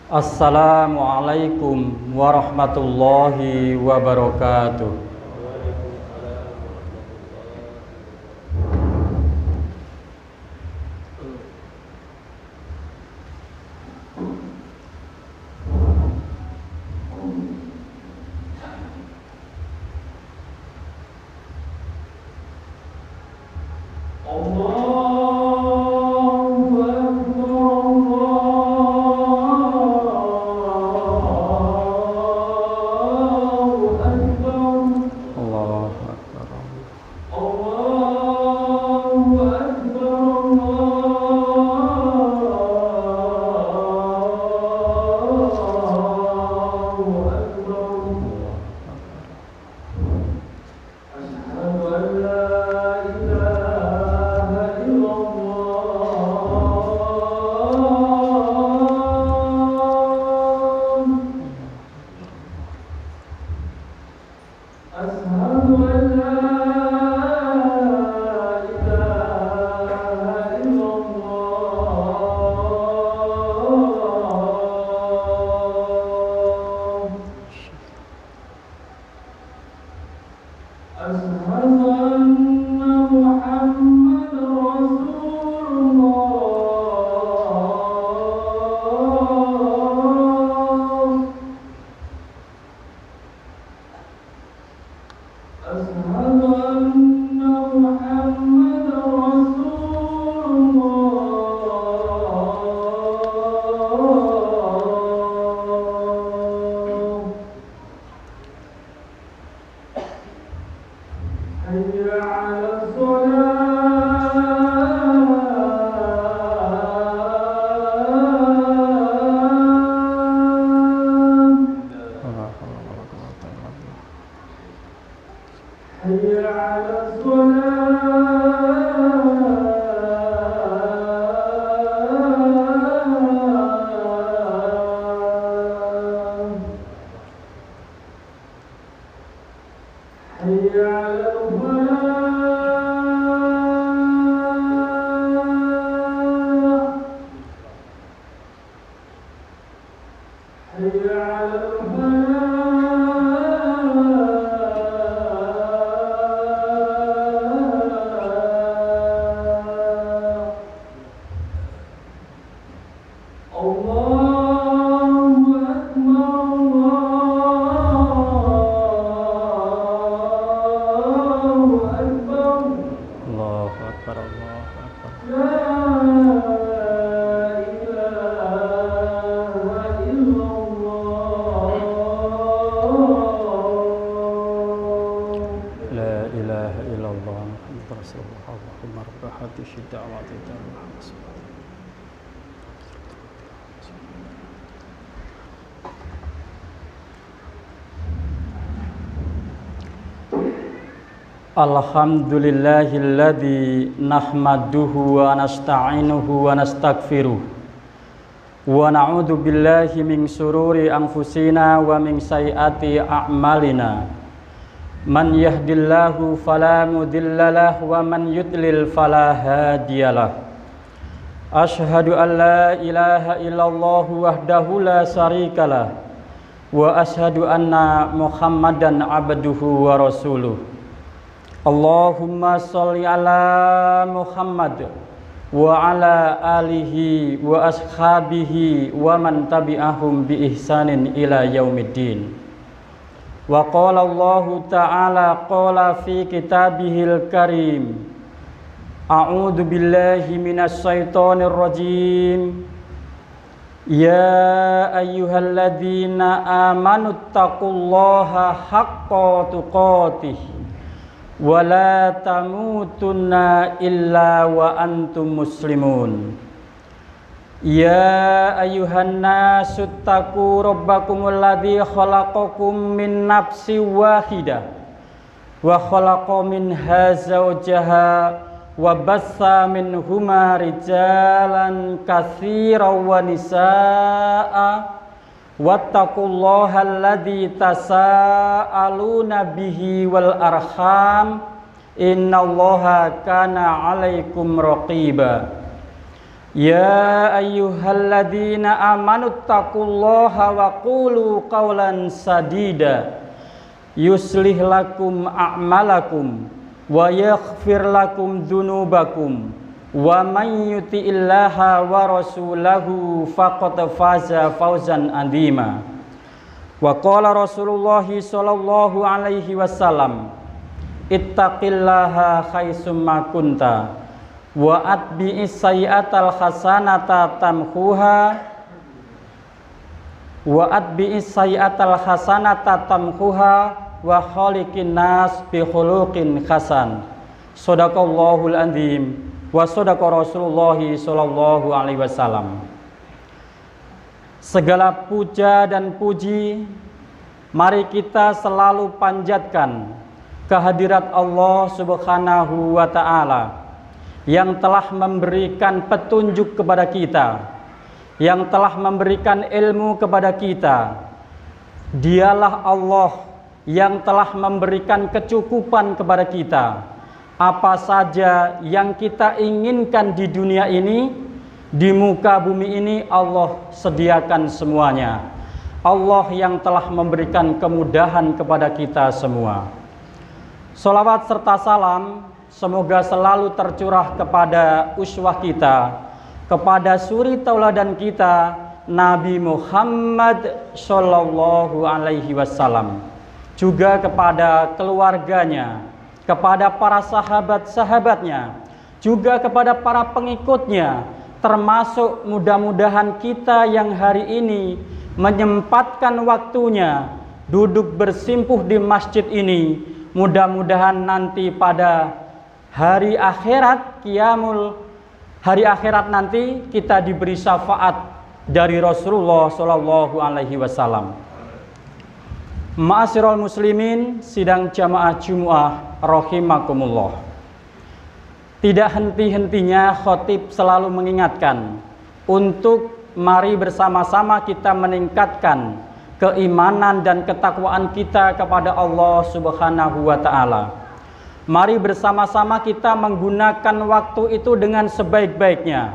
Assalamualaikum warahmatullahi wabarakatuh. Alhamdulillahilladzi nahmaduhu wa nasta'inuhu wa nastaghfiruh wa na'udzu billahi min sururi anfusina wa min sayyiati a'malina. Man yahdillahu fala mudhillalah wa man yudlil fala hadiyalah. Asyhadu an la ilaha illallah wahdahu la syarikalah wa asyhadu anna Muhammadan abduhu wa rasuluh. Allahumma sholli ala Muhammad wa ala alihi wa ashabihi wa man tabi'ahum bi ihsanin ila yaumiddin. Wa qala Allahu ta'ala qala fi kitabihil karim. A'udzu billahi minasy syaithanir rajim. Ya ayyuhalladzina amanu taqullaha haqqa tuqatih wa la tamutunna illa wa antum muslimun. Ya ayyuhan nasu taqu rabbakumul ladzi khalaqakum min nafsin wahidah wa khalaqa minha zawjaha wa bassa minhuma rijalan katsiran wa nisaa wattaqullaha alladzi tasaaluna bihi wal arham innallaha kana 'alaikum raqiba. Ya ayyuhalladzina amanuttaqullaha wa qulu qawlan sadida yuslih lakum a'malakum wa yaghfir lakum dzunubakum wa man yuti'illaha wa rasulahu faqad faza fawzan 'azima. Wa qala Rasulullah sallallahu alaihi wasallam, ittaqillaha haitsumma kunta wa atbi'is sayyi'atal hasanata tamhuha wa khaliqin nas bi khuluqin hasan. Shadaqallahul azim wa shadaqa Rasulullah sallallahu alaihi wasallam. Segala puja dan puji mari kita selalu panjatkan kehadirat Allah Subhanahu wa taala yang telah memberikan petunjuk kepada kita, yang telah memberikan ilmu kepada kita. Dialah Allah yang telah memberikan kecukupan kepada kita. Apa saja yang kita inginkan di dunia ini, di muka bumi ini, Allah sediakan semuanya. Allah yang telah memberikan kemudahan kepada kita semua. Sholawat serta salam semoga selalu tercurah kepada uswah kita, kepada suri tauladan kita, Nabi Muhammad Sallallahu Alaihi Wasallam, juga kepada keluarganya, kepada para sahabat-sahabatnya, juga kepada para pengikutnya, termasuk mudah-mudahan kita yang hari ini menyempatkan waktunya duduk bersimpuh di masjid ini, mudah-mudahan nanti pada hari akhirat, hari akhirat nanti kita diberi syafaat dari Rasulullah Shallallahu Alaihi Wasallam. Ma'asyiral muslimin, sidang jamaah Jumu'ah rahimakumullah. Tidak henti-hentinya khatib selalu mengingatkan untuk mari bersama-sama kita meningkatkan keimanan dan ketakwaan kita kepada Allah Subhanahu wa taala. Mari bersama-sama kita menggunakan waktu itu dengan sebaik-baiknya,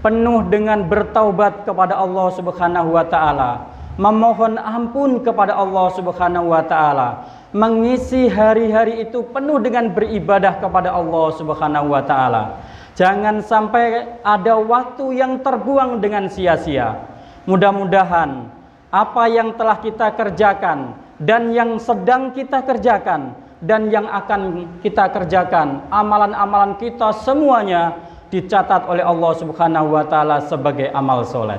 penuh dengan bertaubat kepada Allah Subhanahu wa taala, memohon ampun kepada Allah Subhanahu wa taala, mengisi hari-hari itu penuh dengan beribadah kepada Allah Subhanahu wa taala. Jangan sampai ada waktu yang terbuang dengan sia-sia. Mudah-mudahan apa yang telah kita kerjakan dan yang sedang kita kerjakan dan yang akan kita kerjakan, amalan-amalan kita semuanya dicatat oleh Allah Subhanahu wa taala sebagai amal soleh.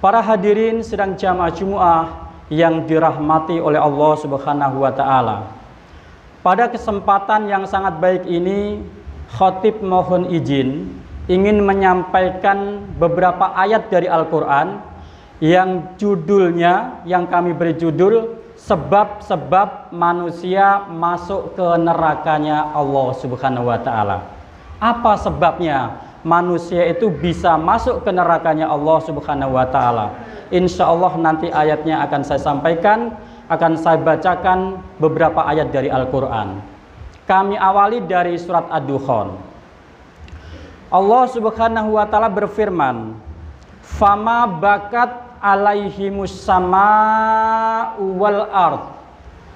Para hadirin sedang jamaah Jumu'ah yang dirahmati oleh Allah Subhanahu wa taala. Pada kesempatan yang sangat baik ini, khatib mohon izin ingin menyampaikan beberapa ayat dari Al-Qur'an yang judulnya, yang kami beri judul sebab-sebab manusia masuk ke nerakanya Allah Subhanahu wa taala. Apa sebabnya manusia itu bisa masuk ke nerakanya Allah Subhanahu wa taala? Insya Allah nanti ayatnya akan saya sampaikan, akan saya bacakan beberapa ayat dari Al-Quran. Kami awali dari surat Ad-Dukhan. Allah Subhanahu wa taala berfirman, "Fama bakat alaihimus sama'u wal ard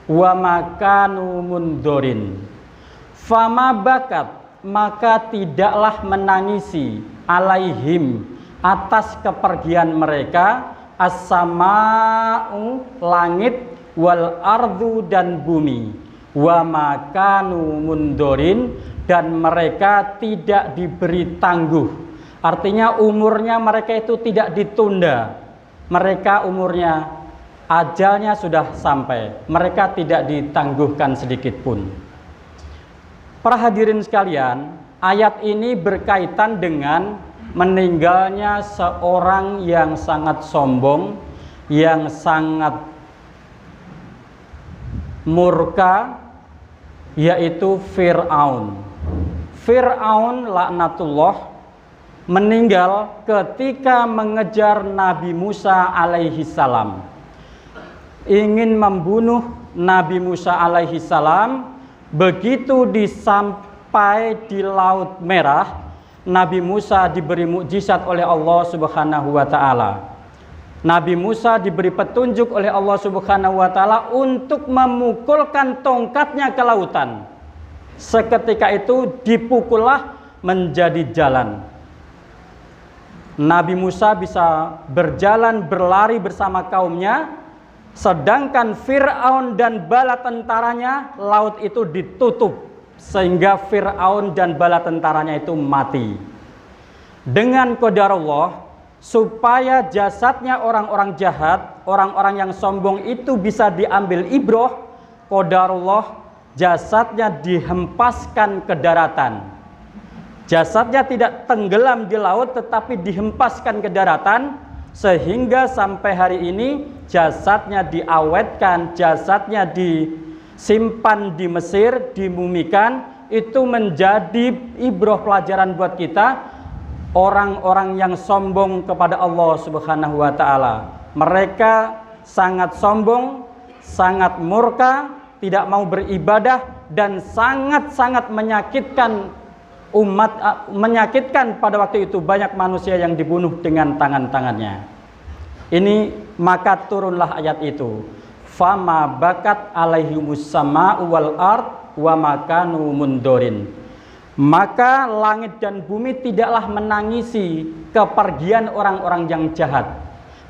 wa makanu mundorin." Fama bakat, maka tidaklah menangisi, alaihim, atas kepergian mereka, as-sama'u, langit, wal ardu, dan bumi, wa makanu mundorin, dan mereka tidak diberi tangguh. Artinya umurnya mereka itu tidak ditunda. Mereka umurnya, ajalnya sudah sampai. Mereka tidak ditangguhkan sedikit pun. Para hadirin sekalian, ayat ini berkaitan dengan meninggalnya seorang yang sangat sombong, yang sangat murka, yaitu Fir'aun. Fir'aun laknatullah meninggal ketika mengejar Nabi Musa alaihi salam, ingin membunuh Nabi Musa alaihi salam. Begitu disampai di Laut Merah, Nabi Musa diberi mukjizat oleh Allah Subhanahu wa taala. Nabi Musa diberi petunjuk oleh Allah Subhanahu wa taala untuk memukulkan tongkatnya ke lautan. Seketika itu dipukullah menjadi jalan. Nabi Musa bisa berjalan berlari bersama kaumnya, sedangkan Fir'aun dan bala tentaranya, laut itu ditutup sehingga Fir'aun dan bala tentaranya itu mati. Dengan qadar Allah, supaya jasadnya orang-orang jahat, orang-orang yang sombong itu bisa diambil ibroh, qadar Allah, jasadnya dihempaskan ke daratan. Jasadnya tidak tenggelam di laut tetapi dihempaskan ke daratan, sehingga sampai hari ini jasadnya diawetkan, jasadnya disimpan di Mesir, dimumikan. Itu menjadi ibroh pelajaran buat kita, orang-orang yang sombong kepada Allah Subhanahu wa taala. Mereka sangat sombong, sangat murka, tidak mau beribadah, dan sangat-sangat menyakitkan umat, menyakitkan pada waktu itu banyak manusia yang dibunuh dengan tangan-tangannya. Ini maka turunlah ayat itu. Fama bakat alaihimus sama'u wal ard wa makanu mundorin. Maka langit dan bumi tidaklah menangisi kepergian orang-orang yang jahat.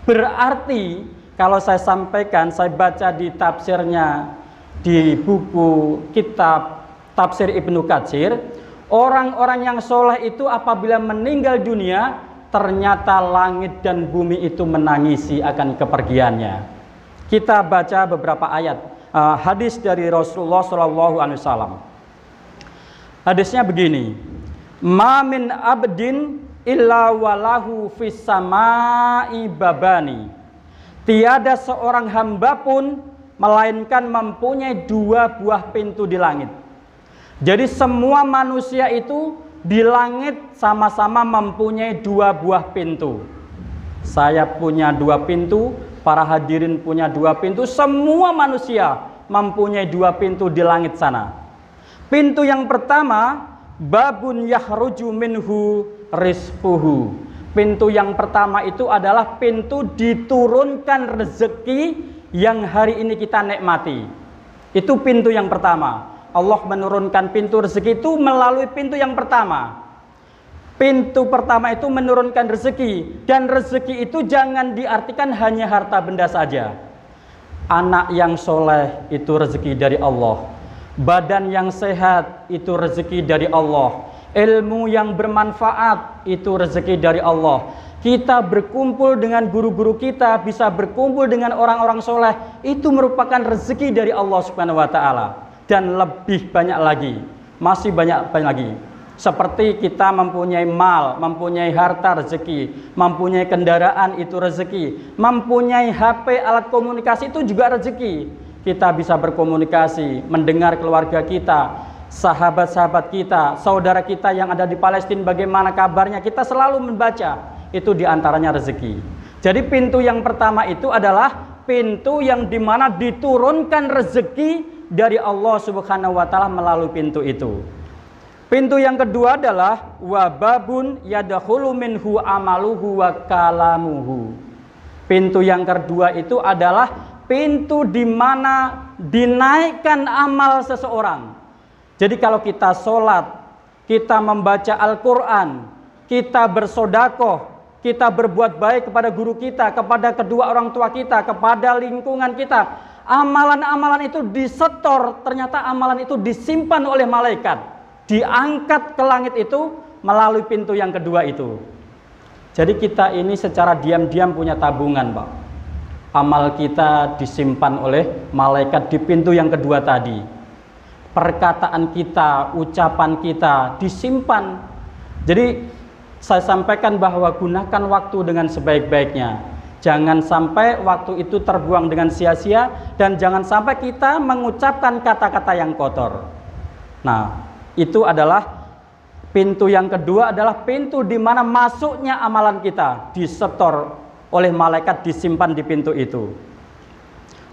Berarti kalau saya sampaikan, saya baca di tafsirnya di buku kitab Tafsir Ibnu Katsir, orang-orang yang soleh itu apabila meninggal dunia, ternyata langit dan bumi itu menangisi akan kepergiannya. Kita baca beberapa ayat hadis dari Rasulullah SAW. Hadisnya begini, ma min abdin illa walahu fis samai babani. Tiada seorang hamba pun melainkan mempunyai dua buah pintu di langit. Jadi semua manusia itu di langit sama-sama mempunyai dua buah pintu. Saya punya dua pintu, para hadirin punya dua pintu, semua manusia mempunyai dua pintu di langit sana. Pintu yang pertama, babun yahruju minhu rizquhu. Pintu yang pertama itu adalah pintu diturunkan rezeki yang hari ini kita nikmati. Itu pintu yang pertama. Allah menurunkan pintu rezeki itu melalui pintu yang pertama. Pintu pertama itu menurunkan rezeki, dan rezeki itu jangan diartikan hanya harta benda saja. Anak yang soleh itu rezeki dari Allah. Badan yang sehat itu rezeki dari Allah. Ilmu yang bermanfaat itu rezeki dari Allah. Kita berkumpul dengan guru-guru kita, bisa berkumpul dengan orang-orang soleh, itu merupakan rezeki dari Allah Subhanahu wa taala. Dan lebih banyak lagi, masih banyak lagi. Seperti kita mempunyai mal, mempunyai harta rezeki, mempunyai kendaraan itu rezeki, mempunyai HP alat komunikasi itu juga rezeki. Kita bisa berkomunikasi, mendengar keluarga kita, sahabat-sahabat kita, saudara kita yang ada di Palestina bagaimana kabarnya, kita selalu membaca. Itu diantaranya rezeki. Jadi pintu yang pertama itu adalah pintu yang dimana diturunkan rezeki dari Allah Subhanahu wa taala melalui pintu itu. Pintu yang kedua adalah wababun yadkhulu minhu amaluhu wa kalamuhu. Pintu yang kedua itu adalah pintu di mana dinaikkan amal seseorang. Jadi kalau kita sholat, kita membaca Al-Quran, kita bersodakoh, kita berbuat baik kepada guru kita, kepada kedua orang tua kita, kepada lingkungan kita, amalan-amalan itu disetor, ternyata amalan itu disimpan oleh malaikat, diangkat ke langit itu melalui pintu yang kedua itu. Jadi kita ini secara diam-diam punya tabungan, Pak. Amal kita disimpan oleh malaikat di pintu yang kedua tadi. Perkataan kita, ucapan kita disimpan. Jadi saya sampaikan bahwa gunakan waktu dengan sebaik-baiknya. Jangan sampai waktu itu terbuang dengan sia-sia, dan jangan sampai kita mengucapkan kata-kata yang kotor. Nah, itu adalah pintu yang kedua, adalah pintu di mana masuknya amalan kita disetor oleh malaikat, disimpan di pintu itu.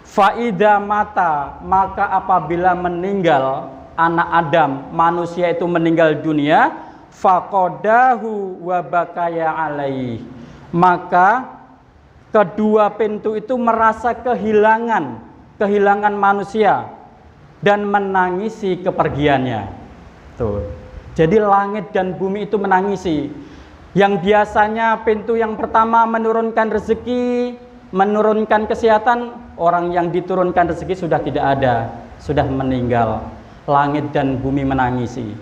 Faida mata, maka apabila meninggal anak Adam, manusia itu meninggal dunia, faqadahu wa bakaya alaih. Maka kedua pintu itu merasa kehilangan manusia dan menangisi kepergiannya. Tuh. Jadi langit dan bumi itu menangisi. Yang biasanya pintu yang pertama menurunkan rezeki, menurunkan kesehatan, orang yang diturunkan rezeki sudah tidak ada, sudah meninggal. Langit dan bumi menangisi.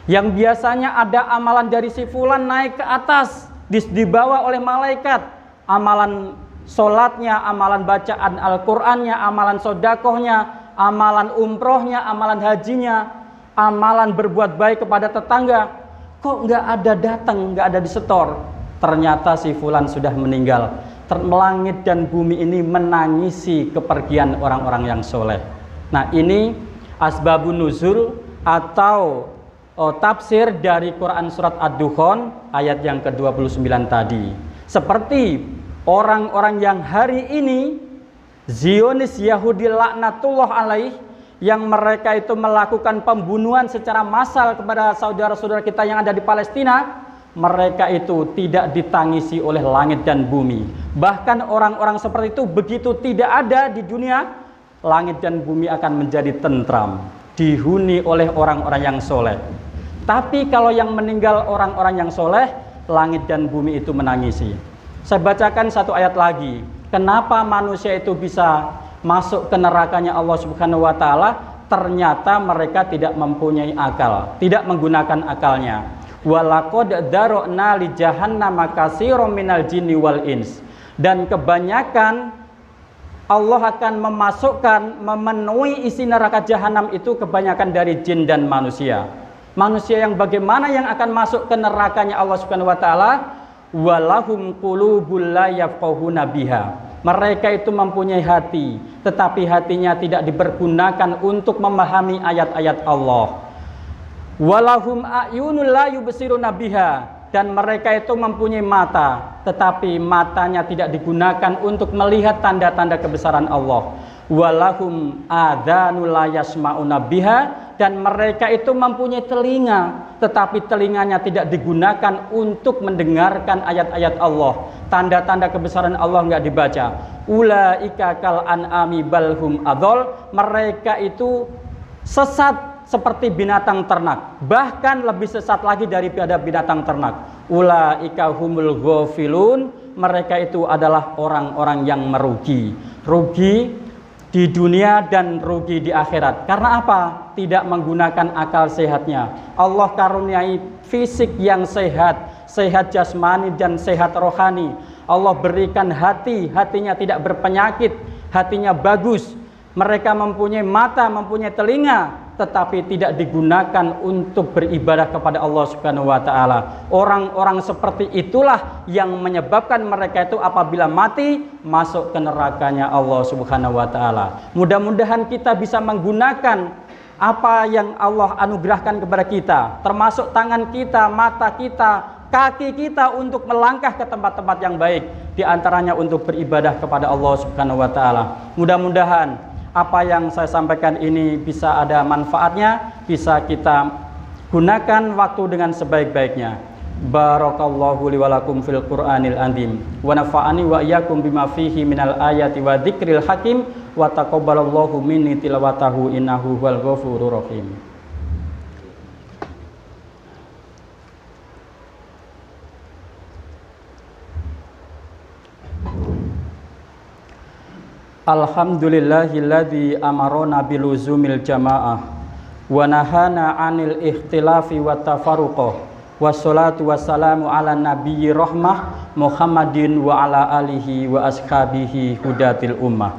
Yang biasanya ada amalan dari si fulan naik ke atas, dibawa oleh malaikat, amalan sholatnya, amalan bacaan Al-Qur'annya, amalan sodakohnya, amalan umrohnya, amalan hajinya, amalan berbuat baik kepada tetangga, kok nggak ada datang, nggak ada disetor. Ternyata si fulan sudah meninggal. Langit dan bumi ini menangisi kepergian orang-orang yang soleh. Nah, ini asbabun nuzul atau tafsir dari Quran surat Ad-Dukhan ayat yang ke-29 tadi. Seperti orang-orang yang hari ini Zionis Yahudi laknatullah alaih, yang mereka itu melakukan pembunuhan secara massal kepada saudara-saudara kita yang ada di Palestina, mereka itu tidak ditangisi oleh langit dan bumi. Bahkan orang-orang seperti itu begitu tidak ada di dunia, langit dan bumi akan menjadi tentram, dihuni oleh orang-orang yang soleh. Tapi kalau yang meninggal orang-orang yang soleh, langit dan bumi itu menangisi. Saya bacakan satu ayat lagi. Kenapa manusia itu bisa masuk ke nerakanya Allah Subhanahu wa Ta'ala? Ternyata mereka tidak mempunyai akal, tidak menggunakan akalnya. Walaqad darokna li jahannama katsiran minal jinni wal ins. Dan kebanyakan Allah akan memenuhi isi neraka jahanam itu kebanyakan dari jin dan manusia. Manusia yang bagaimana yang akan masuk ke nerakanya Allah Subhanahu wa Ta'ala? Walahum qulubul la yafqahuna biha. Mereka itu mempunyai hati, tetapi hatinya tidak dipergunakan untuk memahami ayat-ayat Allah. Walahum a'yunul la yubsiruna biha. Dan mereka itu mempunyai mata, tetapi matanya tidak digunakan untuk melihat tanda-tanda kebesaran Allah. Walahum adhanul la yasma'una biha. Dan mereka itu mempunyai telinga, tetapi telinganya tidak digunakan untuk mendengarkan ayat-ayat Allah. Tanda-tanda kebesaran Allah nggak dibaca. Ulaika kal an'ami balhum adol. Mereka itu sesat seperti binatang ternak, bahkan lebih sesat lagi daripada binatang ternak. Ulaika humul ghafilun. Mereka itu adalah orang-orang yang merugi, rugi di dunia dan rugi di akhirat. Karena apa? Tidak menggunakan akal sehatnya. Allah karuniai fisik yang sehat, sehat jasmani dan sehat rohani. Allah berikan hatinya tidak berpenyakit, hatinya bagus. Mereka mempunyai mata, mempunyai telinga, tetapi tidak digunakan untuk beribadah kepada Allah Subhanahu wa Ta'ala. Orang-orang seperti itulah yang menyebabkan mereka itu apabila mati masuk ke nerakanya Allah Subhanahu wa Ta'ala. Mudah-mudahan kita bisa menggunakan apa yang Allah anugerahkan kepada kita, termasuk tangan kita, mata kita, kaki kita, untuk melangkah ke tempat-tempat yang baik, di antaranya untuk beribadah kepada Allah Subhanahu wa Ta'ala. Mudah-mudahan apa yang saya sampaikan ini bisa ada manfaatnya, bisa kita gunakan waktu dengan sebaik-baiknya. Barakallahu li wa lakum fil Qur'anil azim wa nafa'ani wa iyyakum bima fihi minal ayati wa dzikril hakim wa taqabbalallahu minni tilawatahu innahu huwal ghafurur rahim. Alhamdulillahilladzi amarona biluzumil jamaah wa nahana 'anil ikhtilafi wat tafarruqah. Wassalatu wassalamu ala nabiyyi rahmah Muhammadin wa ala alihi wa ashabihi hudatil ummah.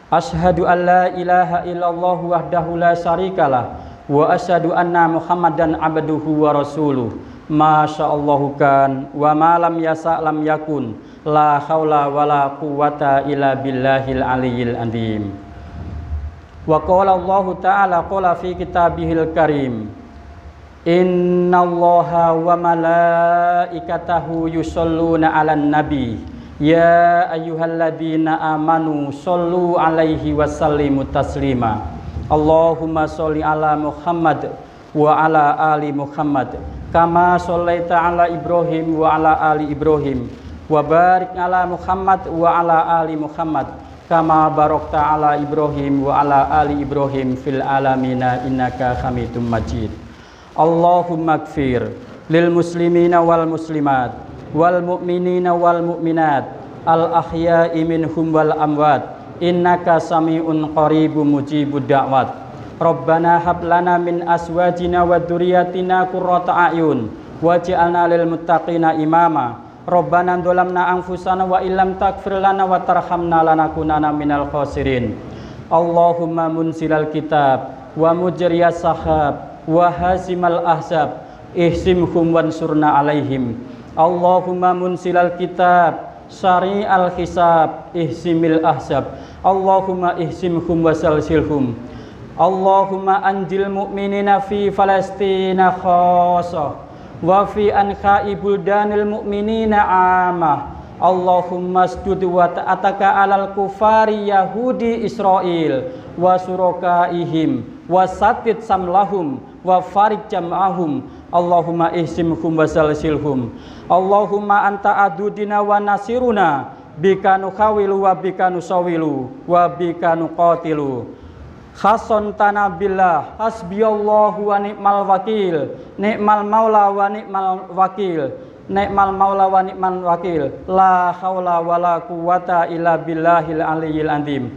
Asyhadu an la ilaha illallah wahdahu la syarikalah wa asyhadu anna Muhammadan abduhu wa rasuluh. Masyaallahu kan wa ma lam yasa lam yakun. La haula wala quwwata illa billahil aliyyil azim. Wa qala Allah ta'ala qala fi kitabihil karim. Innallaha wa malaikatahu yusholluna 'alan nabi. Ya ayyuhalladzina amanu shollu 'alaihi wa sallimu taslima. Allahumma sholli ala Muhammad wa ala ali Muhammad kama shallaita ala Ibrahim wa ala ali Ibrahim, wa barik ala Muhammad wa ala ali Muhammad, kama barakta ala Ibrahim wa ala ali Ibrahim fil alamina innaka Hamidum Majid. Allahumma ighfir lil muslimina wal muslimat wal mu'minina wal mu'minat al ahya'i minhum wal amwat innaka sami'un qaribun mujibud da'wat. Rabbana hab lana min azwajina wa dzurriyyatina qurrata a'yun waj'alna lil muttaqina imama. Rabbana dzalamna anfusana wa illam taghfir lana wa tarhamna lanakunanna minal khasirin. Allahumma munzilal kitab wa mujriyas sahab wa hazimal ahzab ihsimhum wansurna alaihim. Allahumma munzilal kitab syari'al hisab ihsimil ahzab. Allahumma ihsimhum wasalsilhum. Allahumma anjil mu'minina fi Falastina khasah wa fi anha'i buldanil mu'minina amah. Allahumma asjud wa ta'ataka alal kufari Yahudi Israel wa surakaihim wa satid samlahum wa farid jam'ahum. Allahumma ihsimhum wasalsilhum. Allahumma anta adudina wa nasiruna bika nukhawilu wa bika nusawilu wa bika nuqatilu. Khason tanah billah hasbiyallahu wa ni'mal wakil, ni'mal maula wa ni'mal wakil, ni'mal maula wa ni'mal wakil, la haula wa la quwata illa billahil aliyyil azim.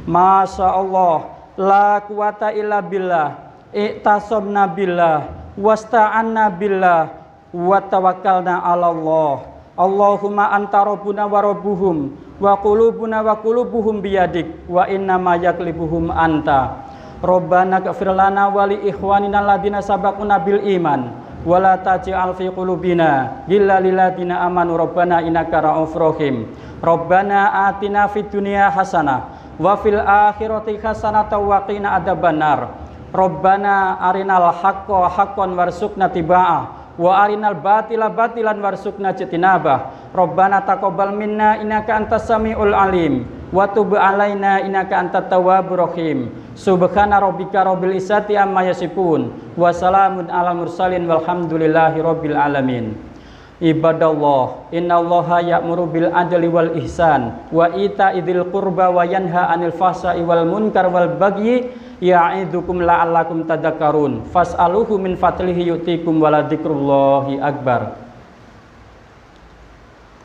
Masya Allah, la quwata illa billah, i'tasobna billah, wasta'anna billah, wa tawakkalna ala Allah. Allahumma anta rabbuna wa rabbuhum wa qulubuna wa qulubuhum biyadik wa inna ma yaklibuhum anta. Rabbana ighfir lana wa li ikhwanina alladziina sabaquna bil iman wa la taj'al fi qulubina ghillan lil ladziina amanu rabbana innaka ra'ufur rahim. Rabbana atina fid dunya hasanah wa fil akhirati hasanah wa qina adzabannar. Rabbana arinal haqqo haqqan warzuqna tiba'ah wa arinal batila batilan warzuqna jitinabah. Rabbana taqabbal minna innaka antas samiul alim wa tub alaina innaka antat tawwabur rahim. Subhana rabbika rabbil izzati amma yasifun wa salamun alal mursalin walhamdulillahi rabbil alamin. Ibadallah, innallaha ya'muru bil adli wal ihsan wa ita'idzil qurba wa yanha 'anil fahsya'i wal munkar wal bagyi ya'idukum la'allakum tadhakkarun. Fas'aluhu min fadlihi yu'tikum wa la dzikrullahi akbar.